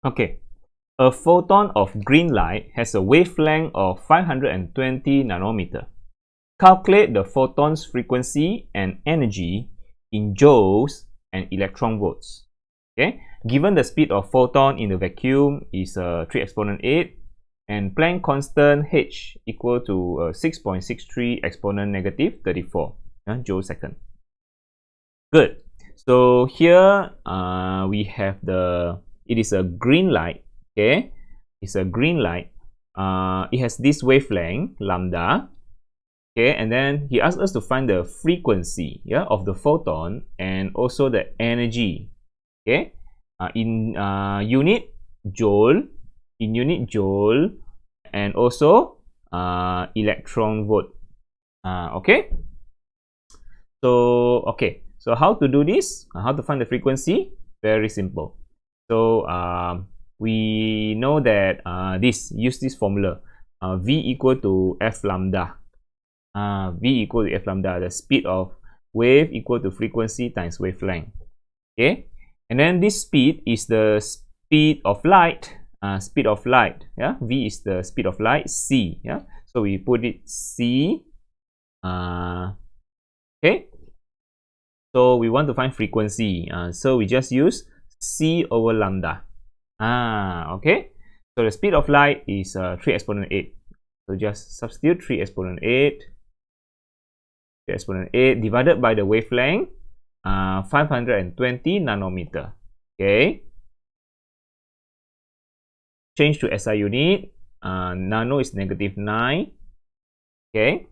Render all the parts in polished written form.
Okay, a photon of green light has a wavelength of 520 nanometer. Calculate the photon's frequency and energy in joules and electron volts. Okay, given the speed of photon in the vacuum is 3 exponent 8 and Planck constant h equal to 6.63 exponent negative 34 joule second. Good. So here we have it is a green light. Okay, it's a green light. It has this wavelength lambda. Okay, and then he asked us to find the frequency, of the photon and also the energy. Okay, in unit joule, and also electron volt. Okay, so how to do this? How to find the frequency? Very simple. So we know that use this formula, V equal to F lambda. V equal to F lambda, the speed of wave equal to frequency times wavelength. Okay, and then this speed is the speed of light. V is the speed of light. C. So we put it C. Okay, so we want to find frequency. So we just use C over lambda. Okay, so the speed of light is 3 exponent 8. So just substitute 3 exponent 8 divided by the wavelength 520 nanometer. Okay, change to SI unit. Nano is -9. Okay,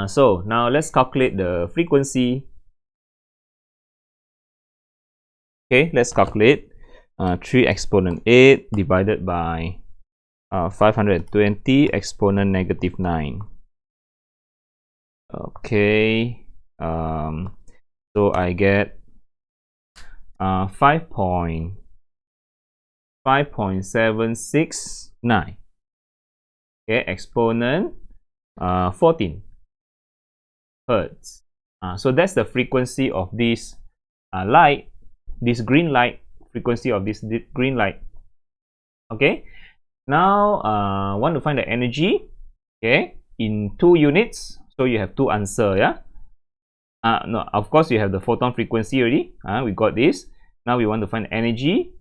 so now let's calculate the frequency. Okay, let's calculate 3 exponent 8 divided by 520 exponent -9. Okay, so I get 5.769. Okay, exponent 14 hertz. So that's the frequency of this light, this green light. Frequency of this green light. Okay, now want to find the energy. Okay, in 2 units. So you have 2 answers. No, of course you have the photon frequency already. We got this. Now we want to find energy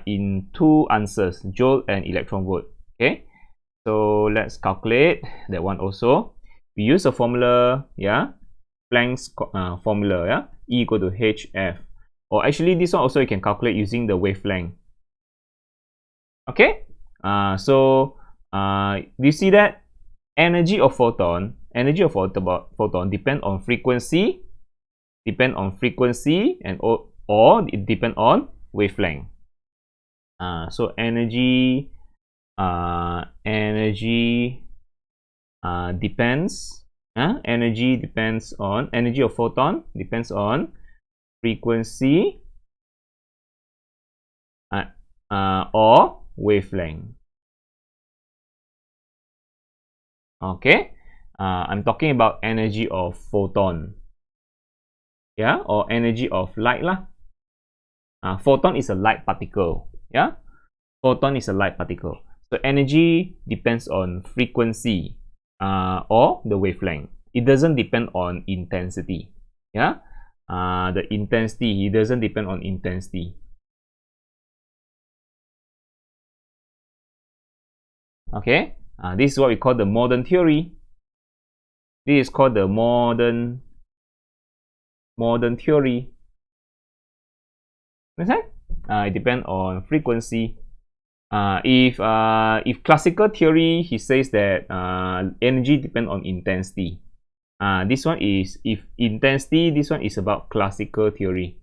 in 2 answers, joule and electron volt. Okay, so let's calculate that one also. We use a formula, Planck's formula, E equal to hf. Or actually this one also you can calculate using the wavelength. Okay, so do you see that energy of photon depend on frequency, and or it depend on wavelength. So energy of photon depends on frequency or wavelength. Okay, I'm talking about energy of photon, or energy of light lah. Photon is a light particle. Photon is a light particle. So energy depends on frequency or the wavelength. It doesn't depend on intensity. The intensity, it doesn't depend on intensity. Okay, this is what we call the modern theory. This is called the modern theory. Understand? It depends on frequency. If classical theory, he says that energy depends on intensity. This one is intensity. This one is about classical theory.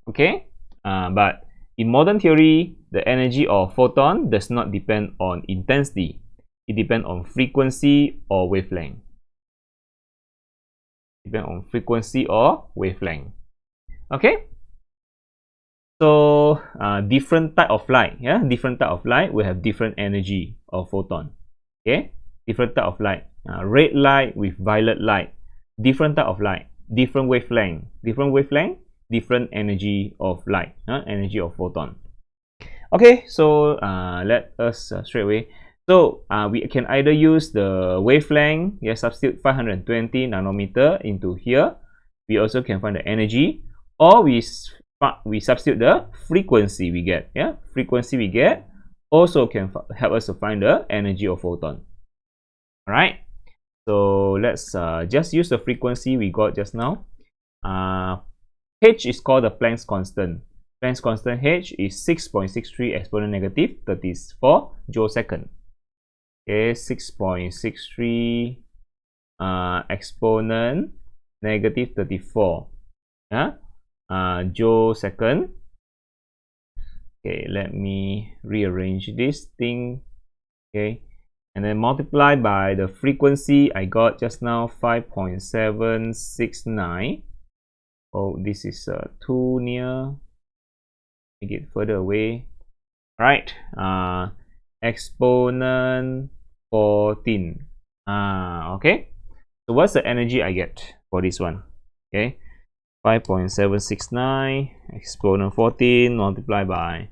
Okay, but in modern theory, the energy of photon does not depend on intensity. It depends on frequency or wavelength. Okay. So different type of light, will have different energy of photon. Okay, different type of light. Red light with violet light, different type of light. different wavelength. Different wavelength, different energy of light, energy of photon. Okay, so let us straight away. So we can either use the wavelength, substitute 520 nanometer into here. We also can find the energy, or we substitute the frequency we get. Frequency we get also can help us to find the energy of photon. All right. So let's just use the frequency we got just now. H is called the Planck's constant. Planck's constant H is 6.63 exponent negative 34 joule second. Okay, 6.63 exponent negative 34 joule second. Okay, let me rearrange this thing. Okay, and then multiply by the frequency I got just now, 5.769. Oh, this is too near. Make it further away. All right, exponent 14. Okay, so what's the energy I get for this one? Okay, 5.769 exponent 14 multiplied by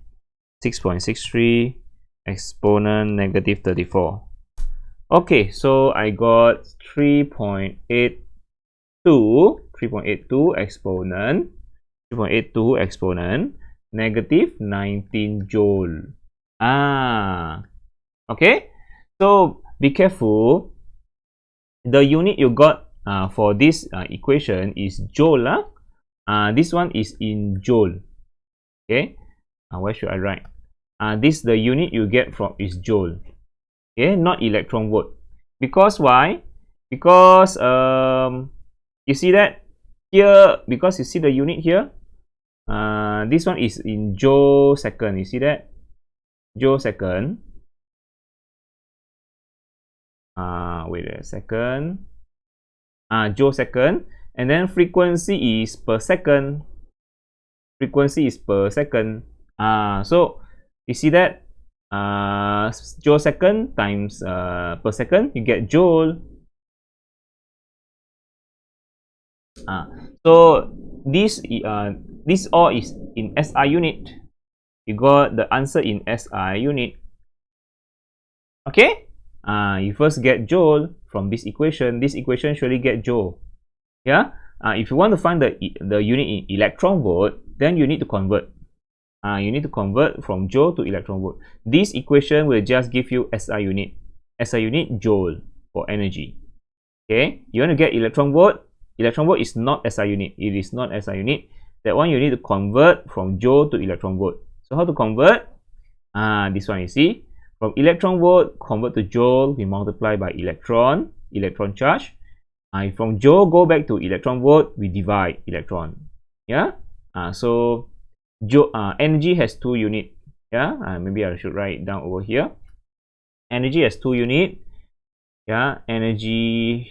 6.63 exponent negative 34. Okay, so I got 3.82 exponent negative 19 joule. Okay, so be careful. The unit you got for this equation is joule. This one is in joule. Okay, where should I write? This the unit you get from is joule. Okay, not electron volt. Because why? Because you see that here, because you see the unit here, this one is in joule second. You see that? Joule second. Wait a second. Joule second, and then frequency is per second. Frequency is per second. So you see that joule second times per second, you get joule. So this all is in SI unit. You got the answer in SI unit. Okay, you first get joule from this equation. This equation surely get joule. If you want to find the unit in electron volt, then you need to convert. You need to convert from joule to electron volt. This equation will just give you SI unit. SI unit joule for energy. Okay, you want to get electron volt. Electron volt is not SI unit. It is not SI unit. That one you need to convert from joule to electron volt. So how to convert? This one you see. From electron volt convert to joule, we multiply by electron charge. From joule go back to electron volt, we divide electron. So energy has 2 units. Maybe I should write it down over here. Energy has 2 units. Energy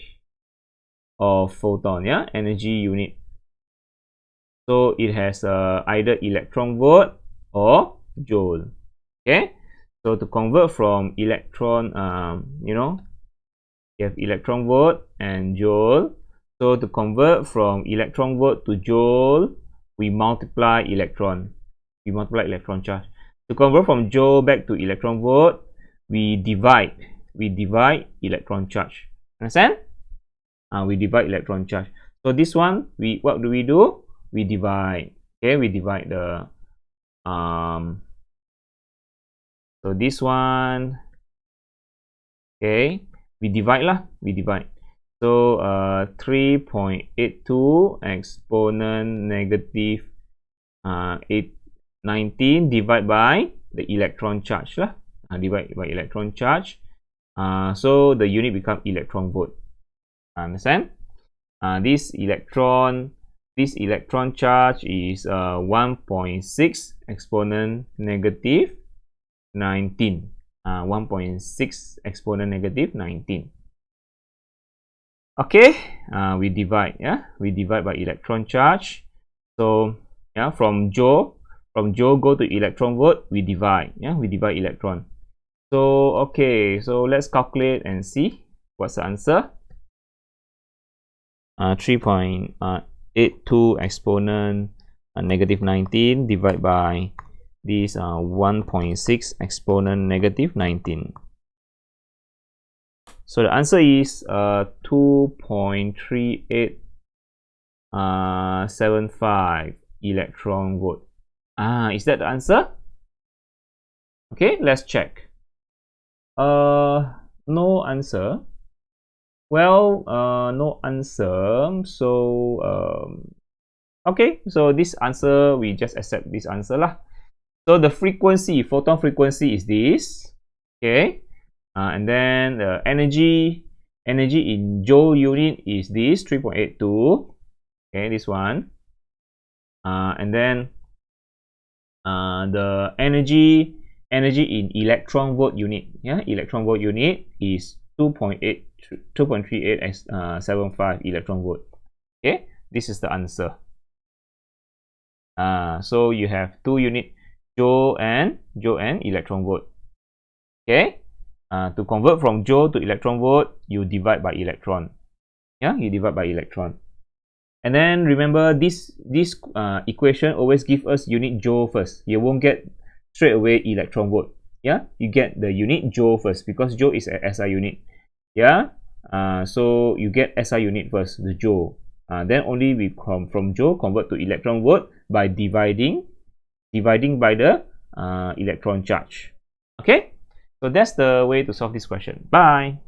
of photon. Energy unit. So it has either electron volt or joule. Okay. So to convert from electron, you have electron volt and joule. So to convert from electron volt to joule, we multiply electron. We multiply electron charge. To convert from joule back to electron volt, we divide. We divide electron charge. Understand? We divide electron charge. So this one, what do? We divide. Okay, we divide the so this one, okay, we divide lah. We divide. So 3.82 exponent negative 19 divided by the electron charge lah. Divide by electron charge. So the unit become electron volt. Understand? This electron charge is 1.6 exponent negative 19. 1.6 exponent negative 19. Okay, we divide. We divide by electron charge. So from joule go to electron volt, we divide. We divide electron. So okay, so let's calculate and see what's the answer. 3.82 exponent negative 19 divided by this 1.6 exponent negative 19. So the answer is 2.3875 electron volt. Is that the answer? Okay, let's check. No answer. Well, no answer. So okay, so this answer, we just accept this answer lah. So the frequency, photon frequency is this. Okay, and then the energy in joule unit is this 3.82. Okay, this one. And then the energy in electron volt unit, yeah, electron volt unit is 2.3875 electron volt. Okay, this is the answer. So you have two unit, joule and electron volt. Okay, to convert from joule to electron volt, you divide by electron. Yeah, you divide by electron. And then remember, this equation always give us unit joule first. You won't get straight away electron volt. Yeah, you get the unit joule first because joule is a SI unit. Yeah, so you get SI unit first, the joule. Then only we come from joule convert to electron volt by dividing by the electron charge. Okay, so that's the way to solve this question. Bye.